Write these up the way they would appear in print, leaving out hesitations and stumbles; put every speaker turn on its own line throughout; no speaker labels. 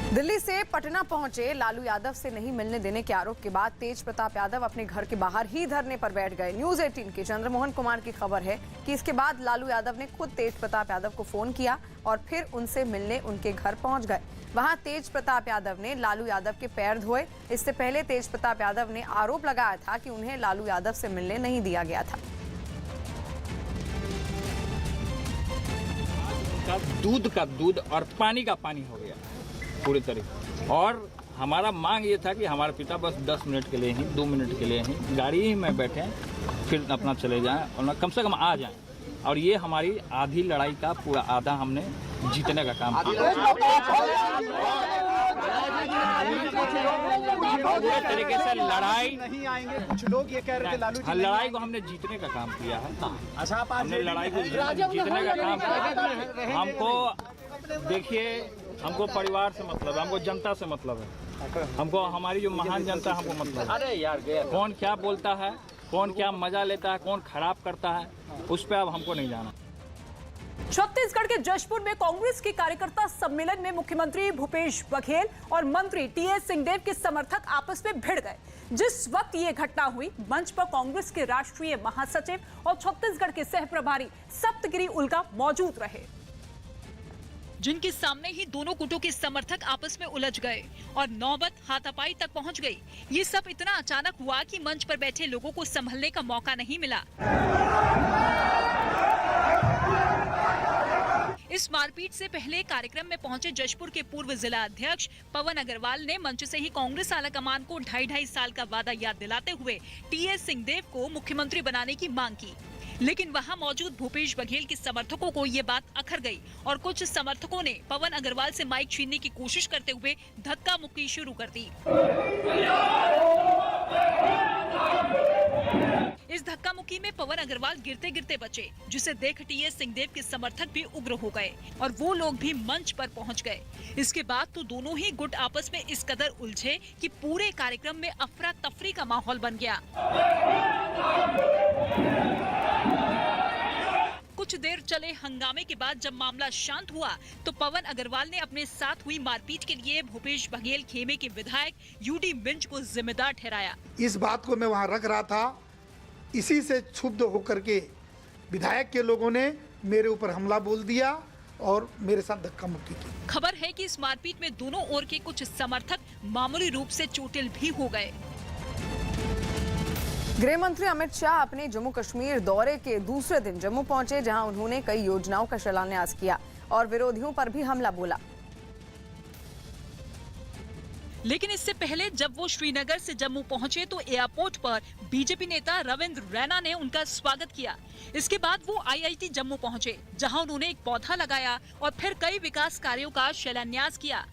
दिल्ली से पटना पहुंचे लालू यादव से नहीं मिलने देने के आरोप के बाद तेज प्रताप यादव अपने घर के बाहर ही धरने पर बैठ गए। न्यूज 18 के चंद्रमोहन कुमार की खबर है कि इसके बाद लालू यादव ने खुद तेज प्रताप यादव को फोन किया और फिर उनसे मिलने उनके घर पहुंच गए। वहां तेज प्रताप यादव ने लालू यादव के पैर धोए। इससे पहले तेज प्रताप यादव ने आरोप लगाया था कि उन्हें लालू यादव से मिलने नहीं दिया गया था।
दूध का दूध और पानी का पानी हो गया पूरी तरीके। और हमारा मांग ये था कि हमारे पिता बस 10 मिनट के लिए ही 2 मिनट के लिए ही गाड़ी ही में बैठे फिर अपना चले जाएं और कम से कम आ जाएं। और ये हमारी आधी लड़ाई का पूरा आधा हमने जीतने का काम किया। पूरे तरीके से लड़ाई नहीं आएंगे। कुछ लोग ये कह रहे थे लालू जी लड़ाई को हमने जीतने का काम किया है। अच्छा, हमने लड़ाई को जीतने का काम किया। हमको देखिए, हमको परिवार से मतलब है, हमको जनता से मतलब है, हमको हमारी जो महान जनता हमको मतलब है। अरे यार, कौन क्या बोलता है, कौन क्या मजा लेता है, कौन खराब करता है, उस पर अब हमको नहीं जाना।
छत्तीसगढ़ के जशपुर में कांग्रेस के कार्यकर्ता सम्मेलन में मुख्यमंत्री भूपेश बघेल और मंत्री टीएस सिंहदेव के समर्थक आपस में भिड़ गए। जिस वक्त ये घटना हुई, मंच पर कांग्रेस के राष्ट्रीय महासचिव और छत्तीसगढ़ के सह प्रभारी सप्तगिरी उल्का मौजूद रहे, जिनके सामने ही दोनों गुटों के समर्थक आपस में उलझ गए और नौबत हाथापाई तक पहुंच गई। ये सब इतना अचानक हुआ कि मंच पर बैठे लोगों को संभलने का मौका नहीं मिला। इस मारपीट से पहले कार्यक्रम में पहुंचे जशपुर के पूर्व जिला अध्यक्ष पवन अग्रवाल ने मंच से ही कांग्रेस आलाकमान को 2.5 साल का वादा याद दिलाते हुए टीएस सिंहदेव को मुख्यमंत्री बनाने की मांग की। लेकिन वहां मौजूद भूपेश बघेल के समर्थकों को ये बात अखर गई और कुछ समर्थकों ने पवन अग्रवाल से माइक छीनने की कोशिश करते हुए धक्का मुक्की शुरू कर दी। इस धक्का मुक्की में पवन अग्रवाल गिरते गिरते बचे, जिसे देख टीएस सिंहदेव के समर्थक भी उग्र हो गए और वो लोग भी मंच पर पहुंच गए। इसके बाद तो दोनों ही गुट आपस में इस कदर उलझे कि पूरे कार्यक्रम में अफरा तफरी का माहौल बन गया। कुछ देर चले हंगामे के बाद जब मामला शांत हुआ तो पवन अग्रवाल ने अपने साथ हुई मारपीट के लिए भूपेश बघेल खेमे के विधायक यूडी मिंज को जिम्मेदार ठहराया।
इस बात को मैं वहां रख रहा था, इसी से क्षुब्ध होकर के विधायक के लोगों ने मेरे ऊपर हमला बोल दिया और मेरे साथ धक्का मुक्की की।
खबर है कि इस मारपीट में दोनों ओर के कुछ समर्थक मामूली रूप से चोटिल भी हो गए।
गृह मंत्री अमित शाह अपने जम्मू कश्मीर दौरे के दूसरे दिन जम्मू पहुंचे, जहां उन्होंने कई योजनाओं का शिलान्यास किया और विरोधियों पर भी हमला बोला।
लेकिन इससे पहले जब वो श्रीनगर से जम्मू पहुंचे तो एयरपोर्ट पर बीजेपी नेता रविंद्र रैना ने उनका स्वागत किया। इसके बाद वो आईआईटी जम्मू पहुंचे, जहां उन्होंने एक पौधा लगाया और फिर कई विकास कार्यों का शिलान्यास किया।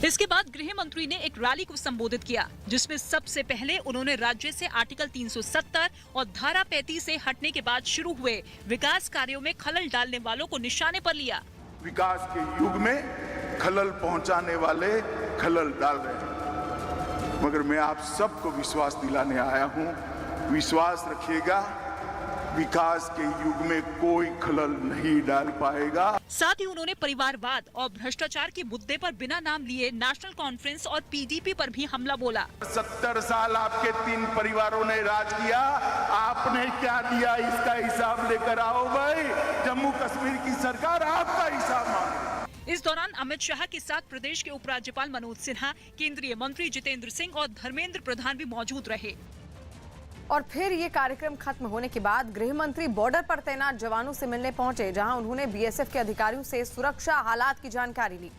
इसके बाद गृह मंत्री ने एक रैली को संबोधित किया, जिसमें सबसे पहले उन्होंने राज्य से आर्टिकल 370 और धारा 35 से हटने के बाद शुरू हुए विकास कार्यों में खलल डालने वालों को निशाने पर लिया।
विकास के युग में खलल पहुंचाने वाले खलल डाल रहे हैं, मगर मैं आप सबको विश्वास दिलाने आया हूं, विश्वास रखिएगा, विकास के युग में कोई खलल नहीं डाल पाएगा।
साथ ही उन्होंने परिवारवाद और भ्रष्टाचार के मुद्दे पर बिना नाम लिए नेशनल कॉन्फ्रेंस और पीडीपी पर भी हमला बोला।
70 साल आपके 3 परिवारों ने राज किया, आपने क्या दिया इसका हिसाब लेकर आओ भाई। जम्मू कश्मीर की सरकार आपका हिसाब मांगे।
इस दौरान अमित शाह के साथ प्रदेश के उपराज्यपाल मनोज सिन्हा, केंद्रीय मंत्री जितेंद्र सिंह और धर्मेंद्र प्रधान भी मौजूद रहे।
और फिर ये कार्यक्रम खत्म होने के बाद गृह मंत्री बॉर्डर पर तैनात जवानों से मिलने पहुंचे, जहां उन्होंने बीएसएफ के अधिकारियों से सुरक्षा हालात की जानकारी ली।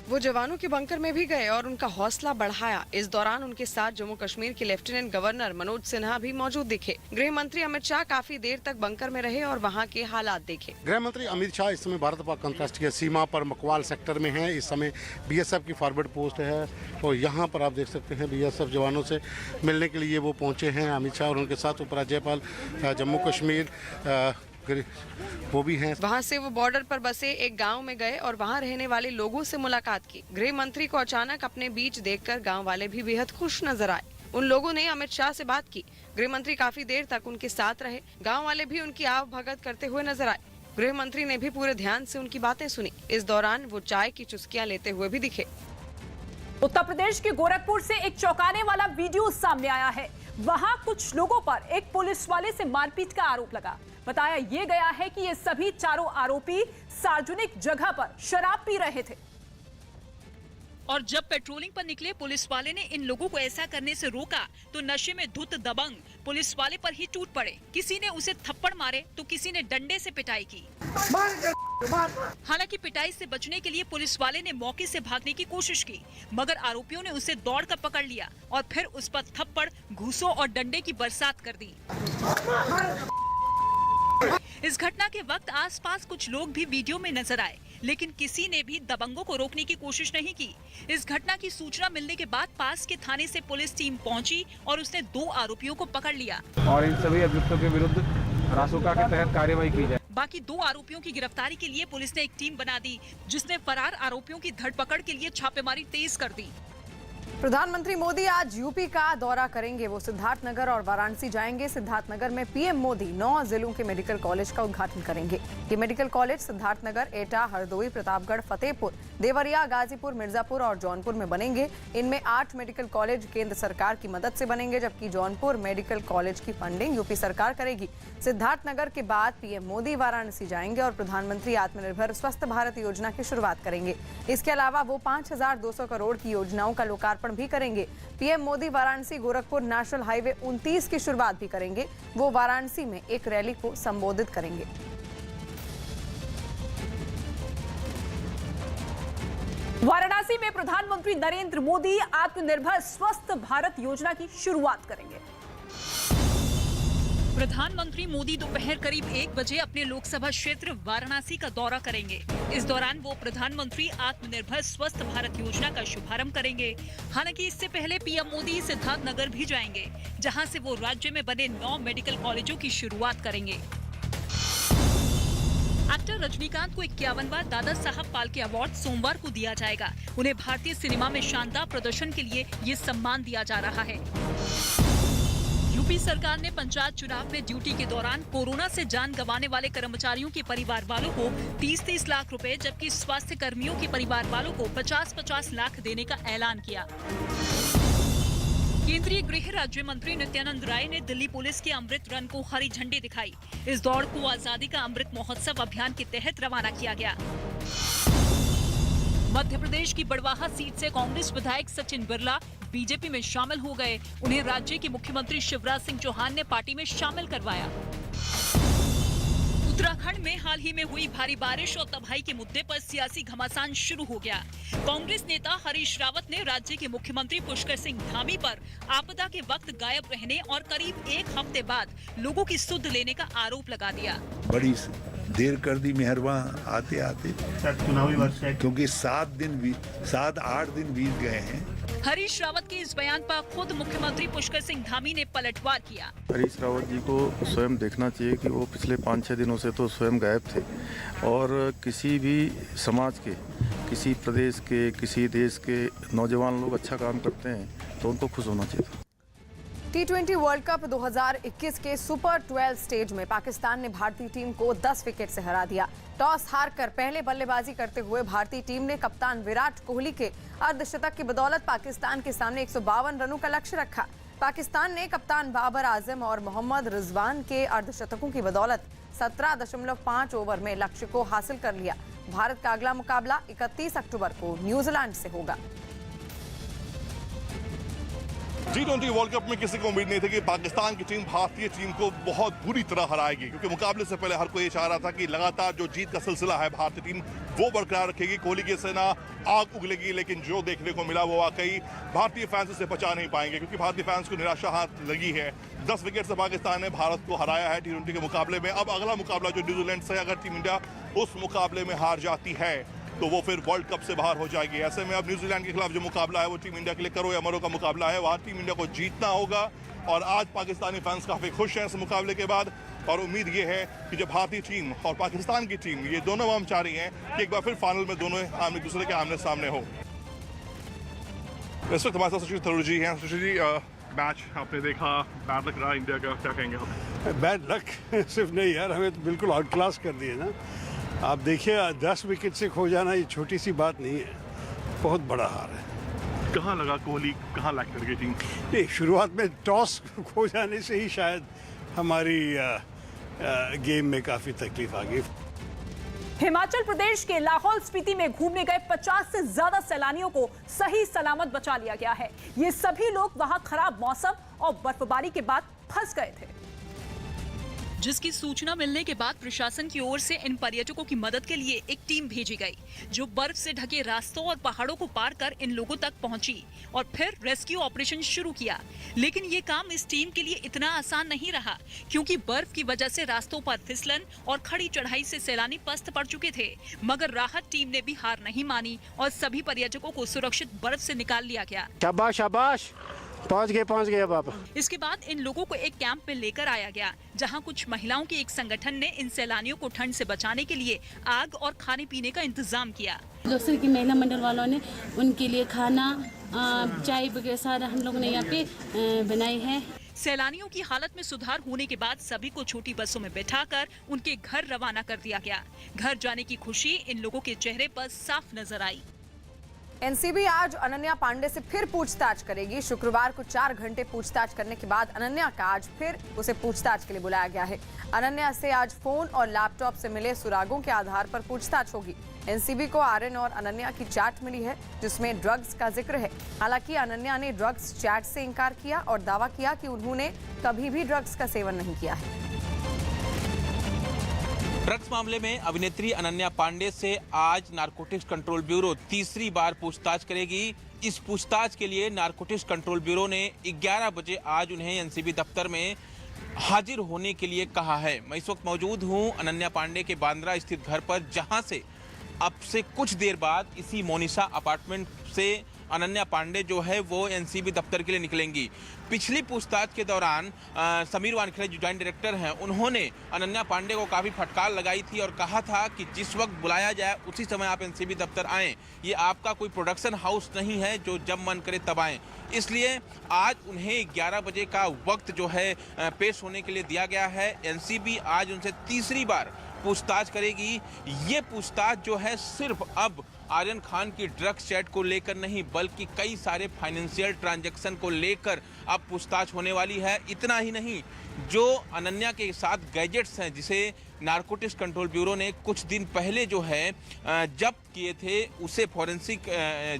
वो जवानों के बंकर में भी गए और उनका हौसला बढ़ाया। इस दौरान उनके साथ जम्मू कश्मीर के लेफ्टिनेंट गवर्नर मनोज सिन्हा भी मौजूद दिखे। गृह मंत्री अमित शाह काफी देर तक बंकर में रहे और वहां के हालात देखे।
गृह मंत्री अमित शाह इस समय भारत पाक अंतर्राष्ट्रीय सीमा पर मकवाल सेक्टर में हैं। इस समय बीएसएफ की फॉरवर्ड पोस्ट है और यहाँ पर आप देख सकते हैं बीएसएफ जवानों से मिलने के लिए वो पहुँचे हैं अमित शाह और उनके साथ उपराज्यपाल जम्मू कश्मीर वो भी हैं।
वहां से वो बॉर्डर पर बसे एक गांव में गए और वहां रहने वाले लोगों से मुलाकात की। गृह मंत्री को अचानक अपने बीच देखकर गांव वाले भी बेहद खुश नजर आए। उन लोगों ने अमित शाह से बात की। गृह मंत्री काफी देर तक उनके साथ रहे। गांव वाले भी उनकी आव भगत करते हुए नजर आए। गृह मंत्री ने भी पूरे ध्यान से उनकी बातें सुनी। इस दौरान वो चाय की चुस्कियां लेते हुए भी दिखे।
उत्तर प्रदेश के गोरखपुर से एक चौंकाने वाला वीडियो सामने आया है। वहां कुछ लोगों पर एक पुलिस वाले से मारपीट का आरोप लगा। बताया यह गया है कि ये सभी चारों आरोपी सार्वजनिक जगह पर शराब पी रहे थे
और जब पेट्रोलिंग पर निकले पुलिस वाले ने इन लोगों को ऐसा करने से रोका तो नशे में धुत दबंग पुलिस वाले पर ही टूट पड़े। किसी ने उसे थप्पड़ मारे तो किसी ने डंडे से पिटाई की। हालांकि पिटाई से बचने के लिए पुलिस वाले ने मौके से भागने की कोशिश की, मगर आरोपियों ने उसे दौड़कर पकड़ लिया और फिर उस पर थप्पड़, घूंसों और डंडे की बरसात कर दी। इस घटना के वक्त आसपास कुछ लोग भी वीडियो में नजर आए, लेकिन किसी ने भी दबंगों को रोकने की कोशिश नहीं की। इस घटना की सूचना मिलने के बाद पास के थाने से पुलिस टीम पहुंची और उसने 2 आरोपियों को पकड़ लिया
और इन सभी अभियुक्तों के विरुद्ध रासुका के तहत कार्रवाई की जाए।
बाकी 2 आरोपियों की गिरफ्तारी के लिए पुलिस ने एक टीम बना दी, जिसने फरार आरोपियों की धरपकड़ के लिए छापेमारी तेज कर दी।
प्रधानमंत्री मोदी आज यूपी का दौरा करेंगे। वो सिद्धार्थनगर और वाराणसी जाएंगे। सिद्धार्थनगर में पीएम मोदी 9 जिलों के मेडिकल कॉलेज का उद्घाटन करेंगे। ये मेडिकल कॉलेज सिद्धार्थनगर, एटा, हरदोई, प्रतापगढ़, फतेहपुर, देवरिया, गाजीपुर, मिर्जापुर और जौनपुर में बनेंगे। इनमें 8 मेडिकल कॉलेज केंद्र सरकार की मदद से बनेंगे, जबकि जौनपुर मेडिकल कॉलेज की फंडिंग यूपी सरकार करेगी। सिद्धार्थनगर के बाद पीएम मोदी वाराणसी जाएंगे और प्रधानमंत्री आत्मनिर्भर स्वस्थ भारत योजना की शुरुआत करेंगे। इसके अलावा वो 5200 करोड़ की योजनाओं का लोकार्पण भी करेंगे। PM Modi Varanasi Gorakhpur national highway 29 की शुरुआत भी करेंगे। वो वाराणसी में एक रैली को संबोधित करेंगे।
वाराणसी में प्रधानमंत्री नरेंद्र मोदी आत्मनिर्भर स्वस्थ भारत योजना की शुरुआत करेंगे।
प्रधानमंत्री मोदी दोपहर करीब 1 बजे अपने लोकसभा क्षेत्र वाराणसी का दौरा करेंगे। इस दौरान वो प्रधानमंत्री आत्मनिर्भर स्वस्थ भारत योजना का शुभारंभ करेंगे। हालांकि इससे पहले पीएम मोदी सिद्धार्थनगर भी जाएंगे, जहां से वो राज्य में बने 9 मेडिकल कॉलेजों की शुरुआत करेंगे। एक्टर रजनीकांत को 51वां दादा साहब फाल्के अवार्ड सोमवार को दिया जाएगा। उन्हें भारतीय सिनेमा में शानदार प्रदर्शन के लिए ये सम्मान दिया जा रहा है। यूपी सरकार ने पंचायत चुनाव में ड्यूटी के दौरान कोरोना से जान गंवाने वाले कर्मचारियों के परिवार वालों को 30-30 लाख रुपए, जबकि स्वास्थ्य कर्मियों के परिवार वालों को 50-50 लाख देने का ऐलान किया। केंद्रीय गृह राज्य मंत्री नित्यानंद राय ने दिल्ली पुलिस के अमृत रन को हरी झंडी दिखाई। इस दौड़ को आजादी का अमृत महोत्सव अभियान के तहत रवाना किया गया। मध्य प्रदेश की बड़वाहा सीट से कांग्रेस विधायक सचिन बिरला बीजेपी में शामिल हो गए। उन्हें राज्य के मुख्यमंत्री शिवराज सिंह चौहान ने पार्टी में शामिल करवाया। उत्तराखंड में हाल ही में हुई भारी बारिश और तबाही के मुद्दे पर सियासी घमासान शुरू हो गया। कांग्रेस नेता हरीश रावत ने राज्य के मुख्यमंत्री पुष्कर सिंह धामी पर आपदा के वक्त गायब रहने और करीब 1 हफ्ते बाद लोगों की सुध लेने का आरोप लगा दिया।
बड़ी देर कर दी मेहरबान आते आते, चुनावी वर्ष है क्योंकि 7-8 दिन बीत गए हैं।
हरीश रावत के इस बयान पर खुद मुख्यमंत्री पुष्कर सिंह धामी ने पलटवार किया।
हरीश रावत जी को स्वयं देखना चाहिए कि वो पिछले 5-6 दिनों से तो स्वयं गायब थे और किसी भी समाज के, किसी प्रदेश के, किसी देश के नौजवान लोग अच्छा काम करते हैं तो उनको खुश होना चाहिए था।
T20 वर्ल्ड कप 2021 के सुपर 12 स्टेज में पाकिस्तान ने भारतीय टीम को 10 विकेट से हरा दिया। टॉस हारकर पहले बल्लेबाजी करते हुए भारतीय टीम ने कप्तान विराट कोहली के अर्धशतक की बदौलत पाकिस्तान के सामने 152 रनों का लक्ष्य रखा। पाकिस्तान ने कप्तान बाबर आजम और मोहम्मद रिजवान के अर्धशतकों की बदौलत 17.5 ओवर में लक्ष्य को हासिल कर लिया। भारत का अगला मुकाबला 31 अक्टूबर को न्यूजीलैंड से होगा।
T20 वर्ल्ड कप में किसी को उम्मीद नहीं थी कि पाकिस्तान की टीम भारतीय टीम को बहुत बुरी तरह हराएगी, क्योंकि मुकाबले से पहले हर कोई ये चाह रहा था कि लगातार जो जीत का सिलसिला है भारतीय टीम वो बरकरार रखेगी, कोहली की सेना आग उगलेगी। लेकिन जो देखने को मिला वो वाकई भारतीय फैंस इसे बचा नहीं पाएंगे, क्योंकि भारतीय फैंस को निराशा हाथ लगी है। 10 विकेट से पाकिस्तान ने भारत को हराया है T20 के मुकाबले में। अब अगला मुकाबला जो न्यूजीलैंड से, अगर टीम इंडिया उस मुकाबले में हार जाती है तो वो फिर वर्ल्ड कप से बाहर हो जाएगी। ऐसे में अब न्यूजीलैंड के खिलाफ जो मुकाबला है वो टीम इंडिया के लिए करो या मरो का मुकाबला है। वहाँ टीम इंडिया को जीतना होगा और आज पाकिस्तानी फैंस काफी खुश हैं इस मुकाबले के बाद, और उम्मीद ये है कि जब भारतीय टीम और पाकिस्तान की टीम ये दोनों हम चाह रही हैं कि एक बार फिर फाइनल में दोनों एक दूसरे के आमने सामने हो। इस वक्त हमारे साथ सुशील थरूर जी हैं। सुशील जी, मैच आपने देखा, बैड लग रहा इंडिया का, क्या कहेंगे आप?
बैड लक सिर्फ नहीं यार, हमें तो बिल्कुल आउट क्लास कर दिए ना। आप देखिए 10 विकेट से खो जाना ये छोटी सी बात नहीं है, बहुत बड़ा हार है।
कहाँ लगा कोहली, कहाँ लैक कर गई टीम?
नहीं, शुरुआत में टॉस खो जाने से ही शायद हमारी गेम में काफ़ी तकलीफ आ गई।
हिमाचल प्रदेश के लाहौल स्पीति में घूमने गए 50 से ज्यादा सैलानियों को सही सलामत बचा लिया गया है। ये सभी लोग वहां खराब मौसम और बर्फबारी के बाद फंस गए थे,
जिसकी सूचना मिलने के बाद प्रशासन की ओर से इन पर्यटकों की मदद के लिए एक टीम भेजी गई, जो बर्फ से ढके रास्तों और पहाड़ों को पार कर इन लोगों तक पहुंची और फिर रेस्क्यू ऑपरेशन शुरू किया। लेकिन ये काम इस टीम के लिए इतना आसान नहीं रहा, क्योंकि बर्फ की वजह से रास्तों पर फिसलन और खड़ी चढ़ाई से सैलानी पस्त पड़ चुके थे। मगर राहत टीम ने भी हार नहीं मानी और सभी पर्यटकों को सुरक्षित बर्फ से निकाल लिया गया।
शाबाश शाबाश, पहुंच गए अब आप।
इसके बाद इन लोगों को एक कैंप में लेकर आया गया, जहां कुछ महिलाओं के एक संगठन ने इन सैलानियों को ठंड से बचाने के लिए आग और खाने पीने का इंतजाम किया।
लोकसर की महिला मंडल वालों ने उनके लिए खाना, चाय वगैरह सारा हम लोगों ने यहाँ पे बनाई है।
सैलानियों की हालत में सुधार होने के बाद सभी को छोटी बसों में बैठाकर उनके घर रवाना कर दिया गया। घर जाने की खुशी इन लोगों के चेहरे पर साफ नजर आई।
एनसीबी आज अनन्या पांडे से फिर पूछताछ करेगी। शुक्रवार को 4 घंटे पूछताछ करने के बाद अनन्या का आज फिर उसे पूछताछ के लिए बुलाया गया है। अनन्या से आज फोन और लैपटॉप से मिले सुरागों के आधार पर पूछताछ होगी। एनसीबी को आर्यन और अनन्या की चैट मिली है, जिसमें ड्रग्स का जिक्र है। हालांकि अनन्या ने ड्रग्स चैट से इनकार किया और दावा किया कि उन्होंने कभी भी ड्रग्स का सेवन नहीं किया है।
ड्रग्स मामले में अभिनेत्री अनन्या पांडे से आज नारकोटिक्स कंट्रोल ब्यूरो तीसरी बार पूछताछ करेगी। इस पूछताछ के लिए नारकोटिक्स कंट्रोल ब्यूरो ने 11 बजे आज उन्हें एनसीबी दफ्तर में हाजिर होने के लिए कहा है। मैं इस वक्त मौजूद हूं अनन्या पांडे के बांद्रा स्थित घर पर, जहां से अब से कुछ देर बाद इसी मोनिशा अपार्टमेंट से अनन्या पांडे जो है वो एनसीबी दफ्तर के लिए निकलेंगी। पिछली पूछताछ के दौरान समीर वानखेड़े जो जॉइंट डायरेक्टर हैं, उन्होंने अनन्या पांडे को काफ़ी फटकार लगाई थी और कहा था कि जिस वक्त बुलाया जाए उसी समय आप एनसीबी दफ्तर आएँ। ये आपका कोई प्रोडक्शन हाउस नहीं है जो जब मन करे तब आएँ। इसलिए आज उन्हें 11 बजे का वक्त जो है पेश होने के लिए दिया गया है। एनसीबी आज उनसे तीसरी बार पूछताछ करेगी। ये पूछताछ जो है सिर्फ अब आर्यन खान की ड्रग्स चैट को लेकर नहीं, बल्कि कई सारे फाइनेंशियल ट्रांजैक्शन को लेकर अब पूछताछ होने वाली है। इतना ही नहीं, जो अनन्या के साथ गैजेट्स हैं जिसे नारकोटिक्स कंट्रोल ब्यूरो ने कुछ दिन पहले जो है जब्त किए थे, उसे फॉरेंसिक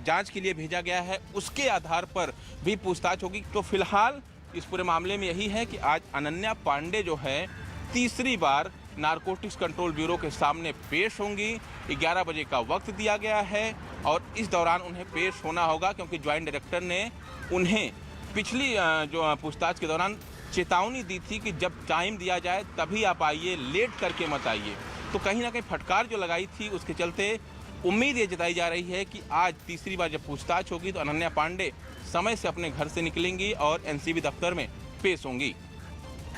जांच के लिए भेजा गया है, उसके आधार पर भी पूछताछ होगी। तो फिलहाल इस पूरे मामले में यही है कि आज अनन्या पांडे जो है तीसरी बार नारकोटिक्स कंट्रोल ब्यूरो के सामने पेश होंगी। 11 बजे का वक्त दिया गया है और इस दौरान उन्हें पेश होना होगा, क्योंकि ज्वाइंट डायरेक्टर ने उन्हें पिछली जो पूछताछ के दौरान चेतावनी दी थी कि जब टाइम दिया जाए तभी आप आइए, लेट करके मत आइए। तो कहीं ना कहीं फटकार जो लगाई थी, उसके चलते उम्मीद ये जताई जा रही है कि आज तीसरी बार जब पूछताछ होगी तो अनन्या पांडे समय से अपने घर से निकलेंगी और एनसीबी दफ्तर में पेश होंगी।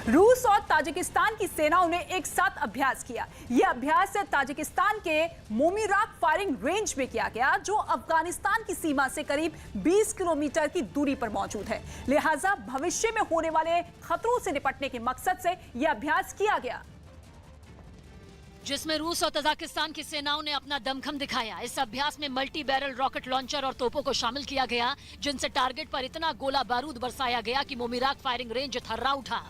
रूस और ताजिकिस्तान की सेनाओं ने एक साथ अभ्यास किया। यह अभ्यास ताजिकिस्तान के मोमीराक फायरिंग रेंज में किया गया, जो अफगानिस्तान की सीमा से करीब 20 किलोमीटर की दूरी पर मौजूद है। लिहाजा भविष्य में होने वाले खतरों से निपटने के मकसद से यह अभ्यास किया गया,
जिसमें रूस और तजाकिस्तान की सेनाओं ने अपना दमखम दिखाया। इस अभ्यास में मल्टी बैरल रॉकेट लॉन्चर और तोपों को शामिल किया गया, जिनसे टारगेट पर इतना गोला बारूद बरसाया गया कि मोमीराक फायरिंग रेंज थर्रा उठा।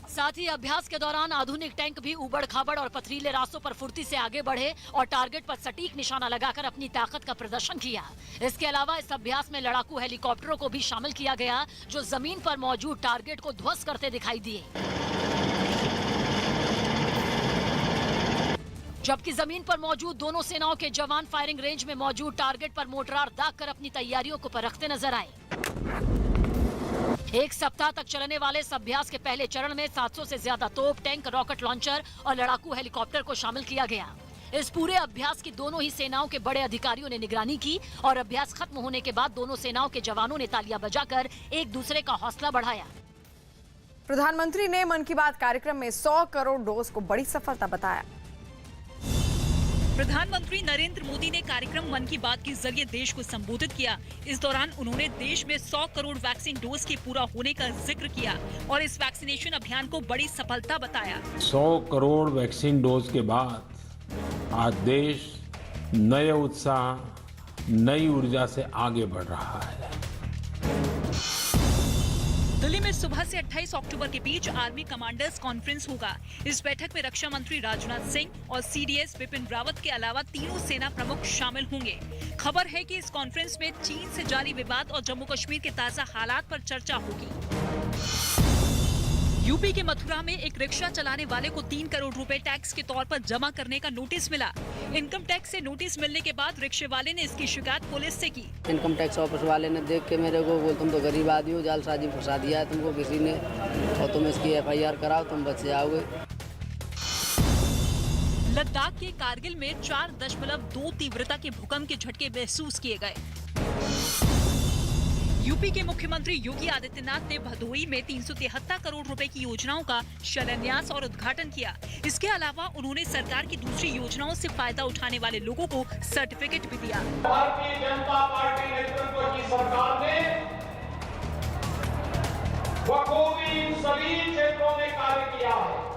साथ ही अभ्यास के दौरान आधुनिक टैंक भी उबड़ खाबड़ और पथरीले रास्तों पर फुर्ती से आगे बढ़े और टारगेट पर सटीक निशाना लगाकर अपनी ताकत का प्रदर्शन किया। इसके अलावा इस अभ्यास में लड़ाकू हेलीकॉप्टरों को भी शामिल किया गया, जो जमीन पर मौजूद टारगेट को ध्वस्त करते दिखाई दिए। जबकि जमीन पर मौजूद दोनों सेनाओं के जवान फायरिंग रेंज में मौजूद टारगेट पर मोर्टार दाग कर अपनी तैयारियों को परखते नजर आए। एक सप्ताह तक चलने वाले इस अभ्यास के पहले चरण में 700 से ज्यादा तोप, टैंक, रॉकेट लॉन्चर और लड़ाकू हेलीकॉप्टर को शामिल किया गया। इस पूरे अभ्यास की दोनों ही सेनाओं के बड़े अधिकारियों ने निगरानी की और अभ्यास खत्म होने के बाद दोनों सेनाओं के जवानों ने तालियां बजाकर एक दूसरे का हौसला बढ़ाया।
प्रधानमंत्री ने मन की बात कार्यक्रम में 100 करोड़ डोज को बड़ी सफलता बताया।
प्रधानमंत्री नरेंद्र मोदी ने कार्यक्रम मन की बात के जरिए देश को संबोधित किया। इस दौरान उन्होंने देश में 100 करोड़ वैक्सीन डोज के पूरा होने का जिक्र किया और इस वैक्सीनेशन अभियान को बड़ी सफलता बताया।
100 करोड़ वैक्सीन डोज के बाद आज देश नए उत्साह, नई ऊर्जा से आगे बढ़ रहा है।
दिल्ली में सुबह से 28 अक्टूबर के बीच आर्मी कमांडर्स कॉन्फ्रेंस होगा। इस बैठक में रक्षा मंत्री राजनाथ सिंह और सीडीएस बिपिन रावत के अलावा तीनों सेना प्रमुख शामिल होंगे। खबर है कि इस कॉन्फ्रेंस में चीन से जारी विवाद और जम्मू कश्मीर के ताजा हालात पर चर्चा होगी। यूपी के मथुरा में एक रिक्शा चलाने वाले को 3 करोड़ रुपए टैक्स के तौर पर जमा करने का नोटिस मिला। इनकम टैक्स से नोटिस मिलने के बाद रिक्शे वाले ने इसकी शिकायत पुलिस से की।
इनकम टैक्स ऑफिस वाले ने देख के मेरे को बोल, तुम तो गरीब आदमी हो, जालसाजी फंसा दिया है तुमको किसी ने और तुम इसकी FIR कराओ, तुम बच जाओगे।
लद्दाख के कारगिल में 4.2 तीव्रता के भूकंप के झटके महसूस किए गए। यूपी के मुख्यमंत्री योगी आदित्यनाथ ने भदोही में 373 करोड़ रुपए की योजनाओं का शिलान्यास और उद्घाटन किया। इसके अलावा उन्होंने सरकार की दूसरी योजनाओं से फायदा उठाने वाले लोगों को सर्टिफिकेट भी दिया।
भारतीय जनता पार्टी नेतृत्व की सरकार ने बखूबी सभी क्षेत्रों में कार्य किया है।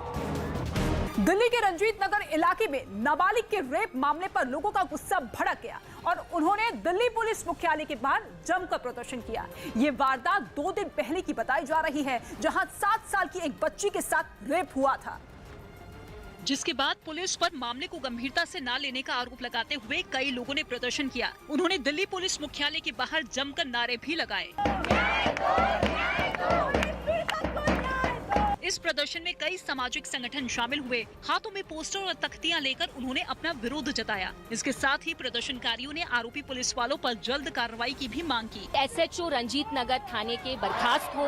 दिल्ली के रंजीत नगर इलाके में नाबालिग के रेप मामले पर लोगों का गुस्सा भड़क गया और उन्होंने दिल्ली पुलिस मुख्यालय के बाहर जमकर प्रदर्शन किया। ये वारदात 2 दिन पहले की बताई जा रही है, जहां 7 साल की एक बच्ची के साथ रेप हुआ था,
जिसके बाद पुलिस पर मामले को गंभीरता से न लेने का आरोप लगाते हुए कई लोगों ने प्रदर्शन किया। उन्होंने दिल्ली पुलिस मुख्यालय के बाहर जमकर नारे भी लगाए। इस प्रदर्शन में कई सामाजिक संगठन शामिल हुए। हाथों में पोस्टर और तख्तियां लेकर उन्होंने अपना विरोध जताया। इसके साथ ही प्रदर्शनकारियों ने आरोपी पुलिस वालों पर जल्द कार्रवाई की भी मांग की।
SHO रंजीत नगर थाने के बर्खास्त हो,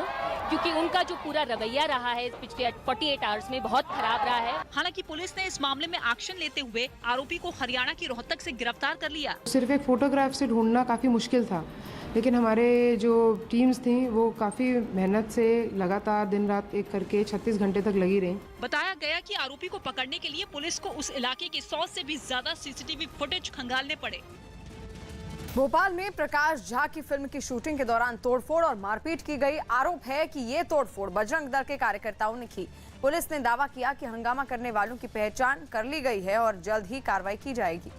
क्योंकि उनका जो पूरा रवैया रहा है पिछले 48 आवर्स में बहुत खराब रहा है।
हालांकि पुलिस ने इस मामले में एक्शन लेते हुए आरोपी को हरियाणा की रोहतक से गिरफ्तार कर लिया।
सिर्फ एक फोटोग्राफ से ढूंढना काफी मुश्किल था, लेकिन हमारे जो टीम्स थी वो काफी मेहनत से लगातार दिन रात एक करके 36 घंटे तक लगी रही।
बताया गया कि आरोपी को पकड़ने के लिए पुलिस को उस इलाके के 100 से भी ज्यादा CCTV फुटेज खंगालने पड़े।
भोपाल में प्रकाश झा की फिल्म की शूटिंग के दौरान तोड़फोड़ और मारपीट की गई। आरोप है कि ये तोड़फोड़ बजरंग दल के कार्यकर्ताओं ने की। पुलिस ने दावा किया कि हंगामा करने वालों की पहचान कर ली गई है और जल्द ही कार्रवाई की जाएगी।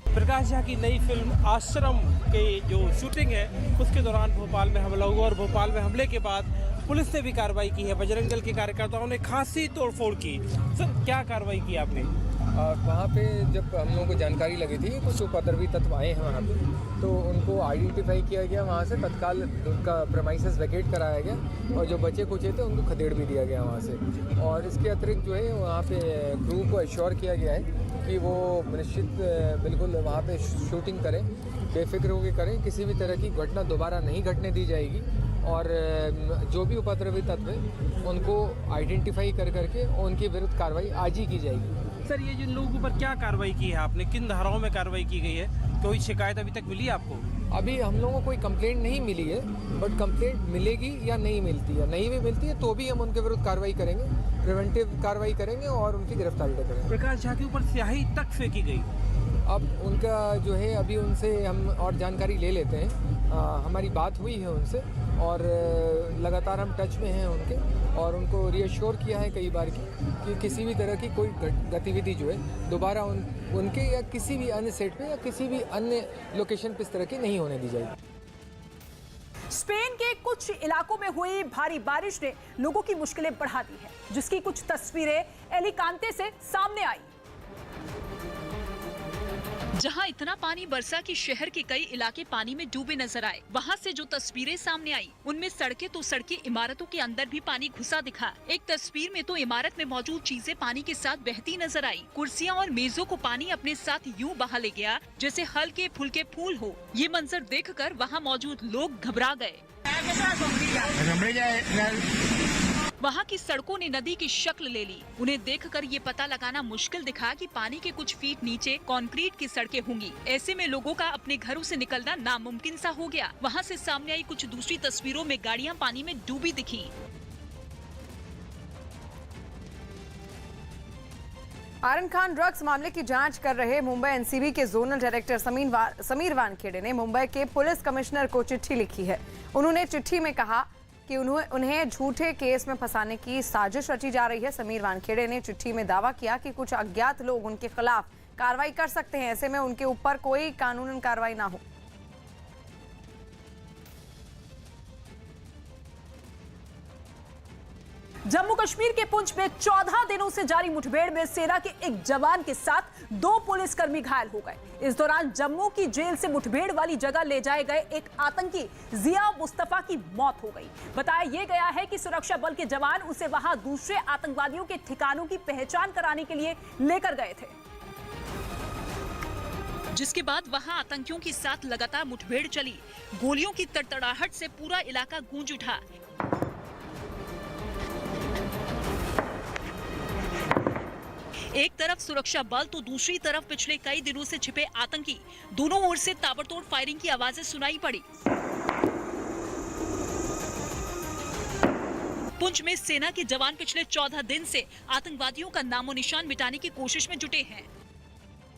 प्रकाश झा की नई फिल्म आश्रम के जो शूटिंग है उसके दौरान भोपाल में हमला हुआ और भोपाल में हमले के बाद पुलिस ने भी कार्रवाई की है। बजरंग दल के कार्यकर्ताओं ने खासी तोड़फोड़ की। सर, क्या कार्रवाई की आपने?
वहाँ पे जब हम लोगों को जानकारी लगी थी कुछ उपद्रवी तत्व आए हैं वहाँ पे, तो उनको आइडेंटिफाई किया गया। वहाँ से तत्काल उनका प्रेमाइसेस वैकेट कराया गया और जो बचे कुचे थे उनको खदेड़ भी दिया गया वहाँ से। और इसके अतिरिक्त जो है वहाँ पे क्रू को एश्योर किया गया है कि वो निश्चित बिल्कुल वहाँ पे शूटिंग करें, बेफिक्र होकर करें, किसी भी तरह की घटना दोबारा नहीं घटने दी जाएगी और जो भी उपद्रवी तत्व है उनको आइडेंटिफाई कर करके उनके विरुद्ध कार्रवाई आज ही की जाएगी।
सर, ये जिन लोगों पर क्या कार्रवाई की है आपने, किन धाराओं में कार्रवाई की गई है? कोई शिकायत अभी तक मिली आपको?
अभी हम लोगों को कोई कंप्लेंट नहीं मिली है, बट कंप्लेंट मिलेगी या नहीं मिलती है, नहीं भी मिलती है तो भी हम उनके विरुद्ध कार्रवाई करेंगे, प्रिवेंटिव कार्रवाई करेंगे और उनकी गिरफ्तारी करेंगे।
प्रकाश झा के ऊपर स्याही तक फेंकी गई।
अब उनका जो है अभी उनसे हम और जानकारी ले लेते हैं। हमारी बात हुई है उनसे और लगातार हम टच में हैं उनके और उनको रीअश्योर किया है कई बार कि किसी भी तरह की कोई गतिविधि जो है दोबारा उनके या किसी भी अन्य सेट पे या किसी भी अन्य लोकेशन पे इस तरह की नहीं होने दी जाएगी।
स्पेन के कुछ इलाकों में हुई भारी बारिश ने लोगों की मुश्किलें बढ़ा दी है, जिसकी कुछ तस्वीरें एलिकांते से सामने आई।
जहां इतना पानी बरसा कि शहर के कई इलाके पानी में डूबे नजर आए। वहां से जो तस्वीरें सामने आई उनमें सड़कें तो सड़कें, इमारतों के अंदर भी पानी घुसा दिखा। एक तस्वीर में तो इमारत में मौजूद चीजें पानी के साथ बहती नजर आई। कुर्सियां और मेजों को पानी अपने साथ यूं बहा ले गया जैसे हल्के फुल्के फूल हो। ये मंजर देखकर वहाँ मौजूद लोग घबरा गए। वहाँ की सड़कों ने नदी की शक्ल ले ली। उन्हें देखकर ये पता लगाना मुश्किल दिखा कि पानी के कुछ फीट नीचे कंक्रीट की सड़कें होंगी। ऐसे में लोगों का अपने घरों से निकलना नामुमकिन सा हो गया। वहाँ से सामने आई कुछ दूसरी तस्वीरों में गाड़ियाँ पानी में डूबी दिखी।
आर्यन खान ड्रग्स मामले की जांच कर रहे मुंबई एनसीबी के जोनल डायरेक्टर समीर वानखेड़े ने मुंबई के पुलिस कमिश्नर को चिट्ठी लिखी है। उन्होंने चिट्ठी में कहा कि उन्हें झूठे केस में फंसाने की साजिश रची जा रही है। समीर वानखेड़े ने चिट्ठी में दावा किया कि कुछ अज्ञात लोग उनके खिलाफ कार्रवाई कर सकते हैं, ऐसे में उनके ऊपर कोई कानूनन कार्रवाई ना हो।
जम्मू कश्मीर के पुंछ में 14 दिनों से जारी मुठभेड़ में सेना के एक जवान के साथ 2 पुलिसकर्मी घायल हो गए। इस दौरान जम्मू की जेल से मुठभेड़ वाली जगह ले जाए गए एक आतंकी जिया मुस्तफा की मौत हो गई। बताया यह गया है कि सुरक्षा बल के जवान उसे वहां दूसरे आतंकवादियों के ठिकानों की पहचान कराने के लिए लेकर गए थे,
जिसके बाद वहां आतंकियों के साथ लगातार मुठभेड़ चली। गोलियों की तड़तड़ाहट से पूरा इलाका गूंज उठा। एक तरफ सुरक्षा बल तो दूसरी तरफ पिछले कई दिनों से छिपे आतंकी। दोनों ओर से ताबड़तोड़ फायरिंग की आवाजें सुनाई पड़ी। पुंछ में सेना के जवान पिछले 14 दिन से आतंकवादियों का नामो निशान मिटाने की कोशिश में जुटे हैं।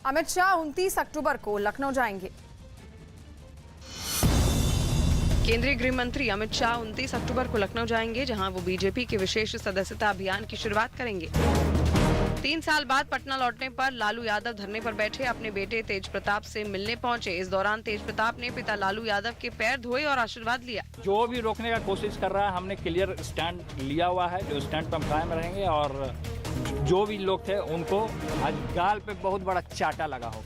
अमित शाह 29 अक्टूबर को लखनऊ जाएंगे। केंद्रीय गृह मंत्री अमित शाह 29 अक्टूबर को लखनऊ जाएंगे, जहां वो बीजेपी के विशेष सदस्यता अभियान की शुरुआत करेंगे। 3 साल बाद पटना लौटने पर लालू यादव धरने पर बैठे अपने बेटे तेज प्रताप से मिलने पहुंचे। इस दौरान तेज प्रताप ने पिता लालू यादव के पैर धोए और आशीर्वाद लिया।
जो भी रोकने का कोशिश कर रहा है, हमने क्लियर स्टैंड लिया हुआ है, जो स्टैंड पर हम कायम रहेंगे और जो भी लोग थे उनको आज गाल पे बहुत बड़ा चाटा लगा हो।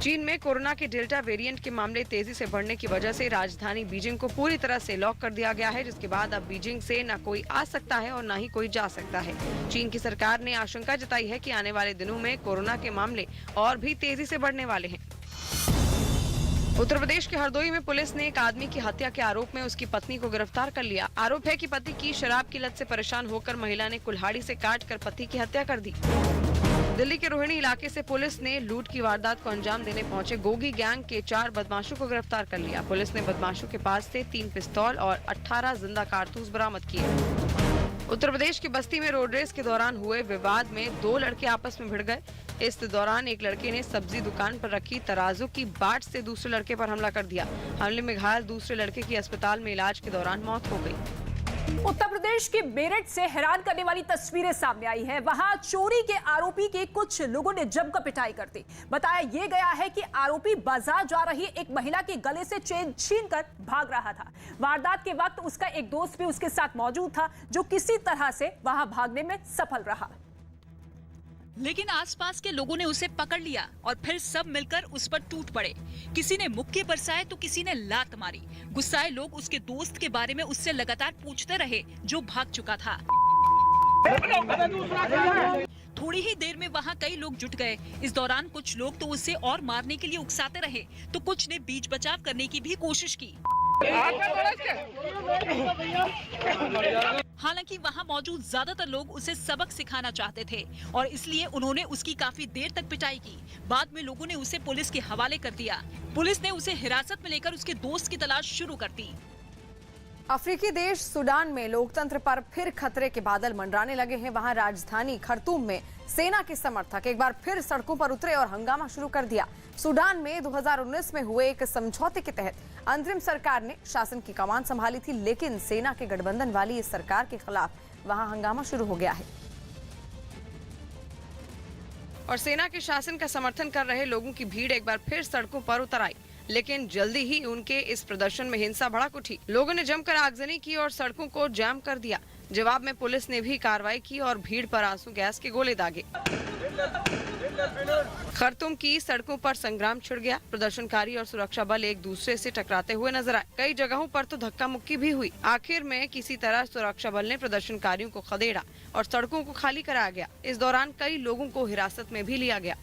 चीन में कोरोना के डेल्टा वेरिएंट के मामले तेजी से बढ़ने की वजह से राजधानी बीजिंग को पूरी तरह से लॉक कर दिया गया है, जिसके बाद अब बीजिंग से न कोई आ सकता है और न ही कोई जा सकता है। चीन की सरकार ने आशंका जताई है कि आने वाले दिनों में कोरोना के मामले और भी तेजी से बढ़ने वाले हैं। उत्तर प्रदेश के हरदोई में पुलिस ने एक आदमी की हत्या के आरोप में उसकी पत्नी को गिरफ्तार कर लिया। आरोप है कि पति की शराब की लत से परेशान होकर महिला ने कुल्हाड़ी से काटकर पति की हत्या कर दी। दिल्ली के रोहिणी इलाके से पुलिस ने लूट की वारदात को अंजाम देने पहुंचे गोगी गैंग के 4 बदमाशों को गिरफ्तार कर लिया। पुलिस ने बदमाशों के पास से 3 पिस्तौल और 18 जिंदा कारतूस बरामद किए। उत्तर प्रदेश के बस्ती में रोड रेस के दौरान हुए विवाद में 2 लड़के आपस में भिड़ गए। इस दौरान एक लड़के ने सब्जी दुकान पर रखी तराजू की बाट से दूसरे लड़के पर हमला कर दिया। हमले में घायल दूसरे लड़के की अस्पताल में इलाज के दौरान मौत हो गई।
उत्तर प्रदेश के मेरठ से हैरान करने वाली तस्वीरें सामने आई है। वहां चोरी के आरोपी के कुछ लोगों ने जमकर पिटाई कर दी। बताया यह गया है कि आरोपी बाजार जा रही एक महिला के गले से चेन छीनकर भाग रहा था। वारदात के वक्त उसका एक दोस्त भी उसके साथ मौजूद था, जो किसी तरह से वहां भागने में सफल रहा।
लेकिन आसपास के लोगों ने उसे पकड़ लिया और फिर सब मिलकर उस पर टूट पड़े। किसी ने मुक्के बरसाए तो किसी ने लात मारी। गुस्साए लोग उसके दोस्त के बारे में उससे लगातार पूछते रहे, जो भाग चुका था। थोड़ी ही देर में वहां कई लोग जुट गए। इस दौरान कुछ लोग तो उसे और मारने के लिए उकसाते रहे, तो कुछ ने बीच बचाव करने की भी कोशिश की। हालांकि वहां मौजूद ज्यादातर लोग उसे सबक सिखाना चाहते थे और इसलिए उन्होंने उसकी काफी देर तक पिटाई की। बाद में लोगों ने उसे पुलिस के हवाले कर दिया। पुलिस ने उसे हिरासत में लेकर उसके दोस्त की तलाश शुरू कर दी।
अफ्रीकी देश सूडान में लोकतंत्र पर फिर खतरे के बादल मंडराने लगे हैं। वहां राजधानी खर्तूम में सेना के समर्थक एक बार फिर सड़कों पर उतरे और हंगामा शुरू कर दिया। सूडान में 2019 में हुए एक समझौते के तहत अंतरिम सरकार ने शासन की कमान संभाली थी, लेकिन सेना के गठबंधन वाली इस सरकार के खिलाफ वहां हंगामा शुरू हो गया है और सेना के शासन का समर्थन कर रहे लोगों की भीड़ एक बार फिर सड़कों पर उतर आई। लेकिन जल्दी ही उनके इस प्रदर्शन में हिंसा भड़क उठी। लोगों ने जमकर आगजनी की और सड़कों को जाम कर दिया। जवाब में पुलिस ने भी कार्रवाई की और भीड़ पर आंसू गैस के गोले दागे। खर्तूम की सड़कों पर संग्राम छिड़ गया। प्रदर्शनकारी और सुरक्षा बल एक दूसरे से टकराते हुए नजर आए। कई जगहों पर तो धक्का मुक्की भी हुई। आखिर में किसी तरह सुरक्षा बल ने प्रदर्शनकारियों को खदेड़ा और सड़कों को खाली कराया गया। इस दौरान कई लोगों को हिरासत में भी लिया गया।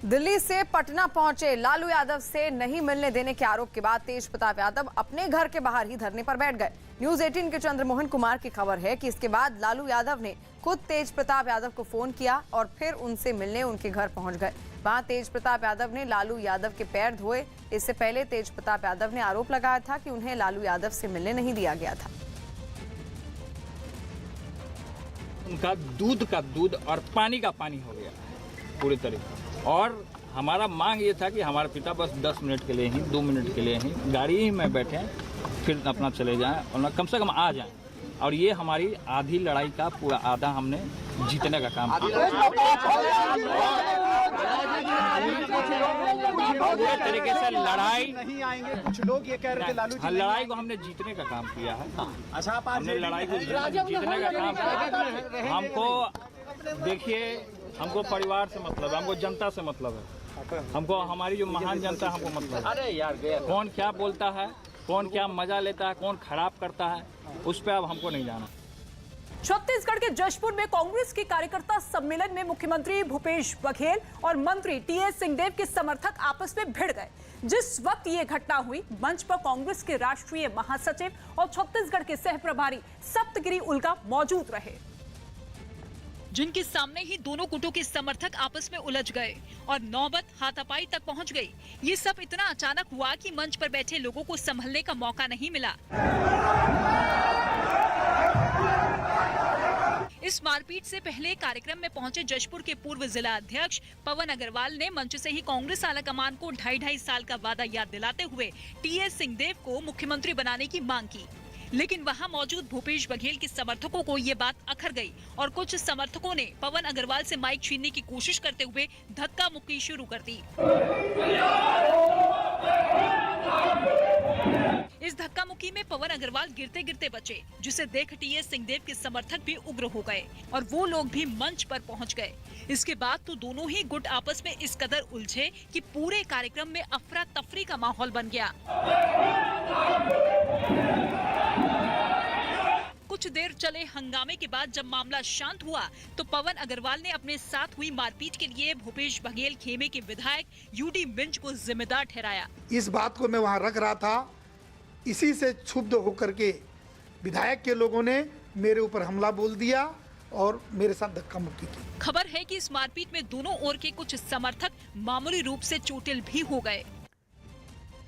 दिल्ली से पटना पहुंचे लालू यादव से नहीं मिलने देने के आरोप के बाद तेज प्रताप यादव अपने घर के बाहर ही धरने पर बैठ गए। न्यूज 18 के चंद्रमोहन कुमार की खबर है कि इसके बाद लालू यादव ने खुद तेज प्रताप यादव को फोन किया और फिर उनसे मिलने उनके घर पहुंच गए। वहां तेज प्रताप यादव ने लालू यादव के पैर धोए। इससे पहले तेज प्रताप यादव ने आरोप लगाया था कि उन्हें लालू यादव से मिलने नहीं दिया गया था।
उनका दूध का दूध और पानी का पानी हो गया पूरी तरीके। और हमारा मांग ये था कि हमारे पिता बस 10 मिनट के लिए ही, 2 मिनट के लिए ही गाड़ी ही में बैठें, फिर अपना चले जाएं और कम से कम आ जाएं। और ये हमारी आधी लड़ाई का पूरा आधा हमने जीतने का काम किया। पूरे तरीके से लड़ाई
नहीं आएंगे कुछ लोग ये कह रहे थे लालू जी
लड़ाई को हमने जीतने का काम किया है।
अच्छा, आप
हमने लड़ाई को जीतने का काम किया। हमको देखिए, हमको परिवार से मतलब है, हमको जनता से मतलब है, हमको हमारी जो महान जनता हमको मतलब है। अरे यार, कौन क्या बोलता है, कौन क्या मजा लेता है, कौन खराब करता है, उस पर अब हमको नहीं जाना।
छत्तीसगढ़ के जशपुर में कांग्रेस के कार्यकर्ता सम्मेलन में मुख्यमंत्री भूपेश बघेल और मंत्री टीएस सिंहदेव के समर्थक आपस में भिड़ गए। जिस वक्त ये घटना हुई, मंच पर कांग्रेस के राष्ट्रीय महासचिव और छत्तीसगढ़ के सहप्रभारी सप्तगिरी उल्का मौजूद रहे,
जिनके सामने ही दोनों गुटों के समर्थक आपस में उलझ गए और नौबत हाथापाई तक पहुंच गई। ये सब इतना अचानक हुआ कि मंच पर बैठे लोगों को संभलने का मौका नहीं मिला। इस मारपीट से पहले कार्यक्रम में पहुंचे जशपुर के पूर्व जिला अध्यक्ष पवन अग्रवाल ने मंच से ही कांग्रेस आलाकमान को 2.5 साल का वादा याद दिलाते हुए टीएस सिंहदेव को मुख्यमंत्री बनाने की मांग की। लेकिन वहां मौजूद भूपेश बघेल के समर्थकों को ये बात अखर गई और कुछ समर्थकों ने पवन अग्रवाल से माइक छीनने की कोशिश करते हुए धक्का मुक्की शुरू कर दी। इस धक्का मुक्की में पवन अग्रवाल गिरते गिरते बचे, जिसे देख टीएस सिंहदेव के समर्थक भी उग्र हो गए और वो लोग भी मंच पर पहुंच गए। इसके बाद तो दोनों ही गुट आपस में इस कदर उलझे कि पूरे कार्यक्रम में अफरा तफरी का माहौल बन गया। कुछ देर चले हंगामे के बाद जब मामला शांत हुआ तो पवन अग्रवाल ने अपने साथ हुई मारपीट के लिए भूपेश बघेल खेमे के विधायक यूडी मिंज को जिम्मेदार ठहराया।
इस बात को मैं वहां रख रहा था, इसी से क्षुब्ध होकर के विधायक के लोगों ने मेरे ऊपर हमला बोल दिया और मेरे साथ धक्का मुक्की की।
खबर है कि इस मारपीट में दोनों ओर के कुछ समर्थक मामूली रूप से चोटिल भी हो गए।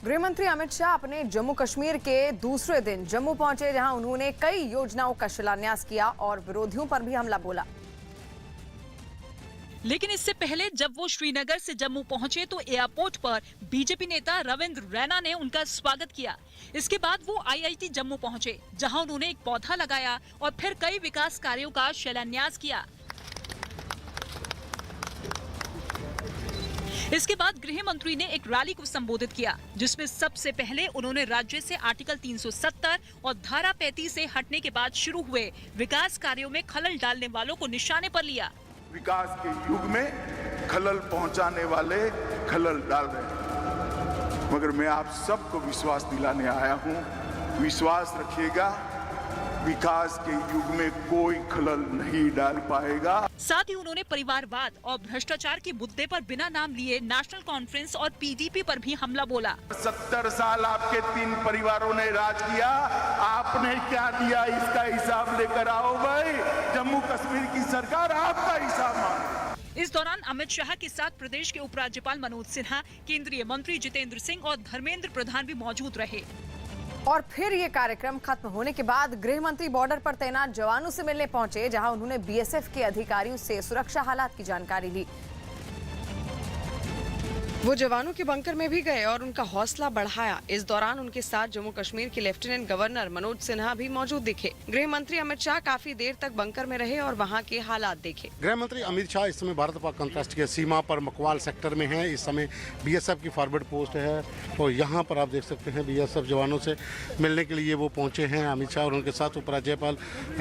गृह मंत्री अमित शाह अपने जम्मू कश्मीर के दूसरे दिन जम्मू पहुंचे, जहां उन्होंने कई योजनाओं का शिलान्यास किया और विरोधियों पर भी हमला बोला।
लेकिन इससे पहले जब वो श्रीनगर से जम्मू पहुंचे तो एयरपोर्ट पर बीजेपी नेता रविंद्र रैना ने उनका स्वागत किया। इसके बाद वो आईआईटी जम्मू पहुंचे, जहां उन्होंने एक पौधा लगाया और फिर कई विकास कार्यों का शिलान्यास किया। इसके बाद गृह मंत्री ने एक रैली को संबोधित किया, जिसमें सबसे पहले उन्होंने राज्य से आर्टिकल 370 और धारा 35 से हटने के बाद शुरू हुए विकास कार्यों में खलल डालने वालों को निशाने पर लिया।
विकास के युग में खलल पहुंचाने वाले खलल डाल रहे हैं, मगर मैं आप सबको विश्वास दिलाने आया हूं, विश्वास रखिएगा, विकास के युग में कोई खलल नहीं डाल पाएगा।
साथ ही उन्होंने परिवारवाद और भ्रष्टाचार के मुद्दे पर बिना नाम लिए नेशनल कॉन्फ्रेंस और पीडीपी पर भी हमला बोला।
70 साल आपके 3 परिवारों ने राज किया, आपने क्या दिया इसका हिसाब लेकर आओ भाई। जम्मू कश्मीर की सरकार आपका हिसाब मांगे।
इस दौरान अमित शाह के साथ प्रदेश के उपराज्यपाल मनोज सिन्हा, केंद्रीय मंत्री जितेंद्र सिंह और धर्मेंद्र प्रधान भी मौजूद रहे।
और फिर ये कार्यक्रम खत्म होने के बाद गृह मंत्री बॉर्डर पर तैनात जवानों से मिलने पहुंचे, जहां उन्होंने बीएसएफ के अधिकारियों से सुरक्षा हालात की जानकारी ली। वो जवानों के बंकर में भी गए और उनका हौसला बढ़ाया। इस दौरान उनके साथ जम्मू कश्मीर के लेफ्टिनेंट गवर्नर मनोज सिन्हा भी मौजूद दिखे। गृह मंत्री अमित शाह काफी देर तक बंकर में रहे और वहां के हालात देखे।
गृह मंत्री अमित शाह इस समय भारत पाक अंतर्राष्ट्रीय सीमा पर मकवाल सेक्टर में हैं। इस समय बीएसएफ की फॉरवर्ड पोस्ट है और यहाँ पर आप देख सकते हैं बीएसएफ जवानों से मिलने के लिए वो पहुँचे हैं अमित शाह और उनके साथ उपराज्यपाल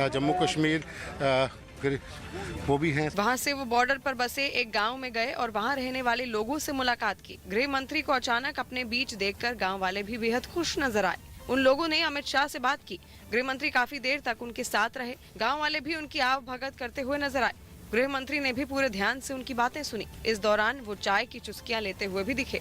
जम्मू कश्मीर वो भी हैं।
वहाँ से वो बॉर्डर पर बसे एक गांव में गए और वहाँ रहने वाले लोगों से मुलाकात की। गृह मंत्री को अचानक अपने बीच देखकर गांव वाले भी बेहद खुश नजर आए। उन लोगों ने अमित शाह से बात की। गृह मंत्री काफी देर तक उनके साथ रहे। गांव वाले भी उनकी आव भगत करते हुए नजर आए। गृह मंत्री ने भी पूरे ध्यान से उनकी बातें सुनी। इस दौरान वो चाय की चुस्कियां लेते हुए भी दिखे।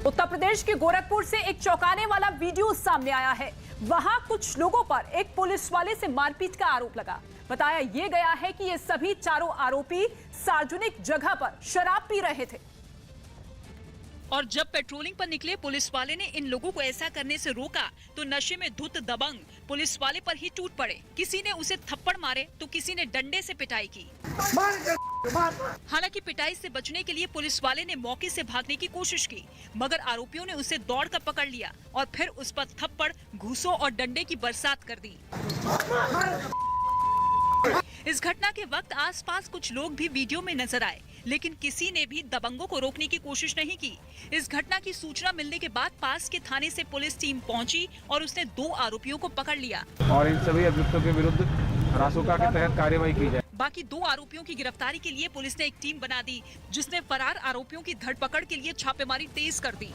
उत्तर प्रदेश के गोरखपुर से एक चौंकाने वाला वीडियो सामने आया है। वहां कुछ लोगों पर एक पुलिस वाले से मारपीट का आरोप लगा। बताया ये गया है कि ये सभी चारों आरोपी सार्वजनिक जगह पर शराब पी रहे थे।
और जब पेट्रोलिंग पर निकले पुलिस वाले ने इन लोगों को ऐसा करने से रोका तो नशे में धुत दबंग पुलिस वाले पर ही टूट पड़े। किसी ने उसे थप्पड़ मारे तो किसी ने डंडे से पिटाई की। हालांकि पिटाई से बचने के लिए पुलिस वाले ने मौके से भागने की कोशिश की, मगर आरोपियों ने उसे दौड़कर पकड़ लिया और फिर उस पर थप्पड़, घूंसों और डंडे की बरसात कर दी। इस घटना के वक्त आसपास कुछ लोग भी वीडियो में नजर आए, लेकिन किसी ने भी दबंगों को रोकने की कोशिश नहीं की। इस घटना की सूचना मिलने के बाद पास के थाने से पुलिस टीम पहुंची और उसने 2 आरोपियों को पकड़ लिया
और इन सभी अभियुक्तों के विरुद्ध रासुका के तहत कार्रवाई की जाए।
बाकी 2 आरोपियों की गिरफ्तारी के लिए पुलिस ने एक टीम बना दी, जिसने फरार आरोपियों की धरपकड़ के लिए छापेमारी तेज कर दी।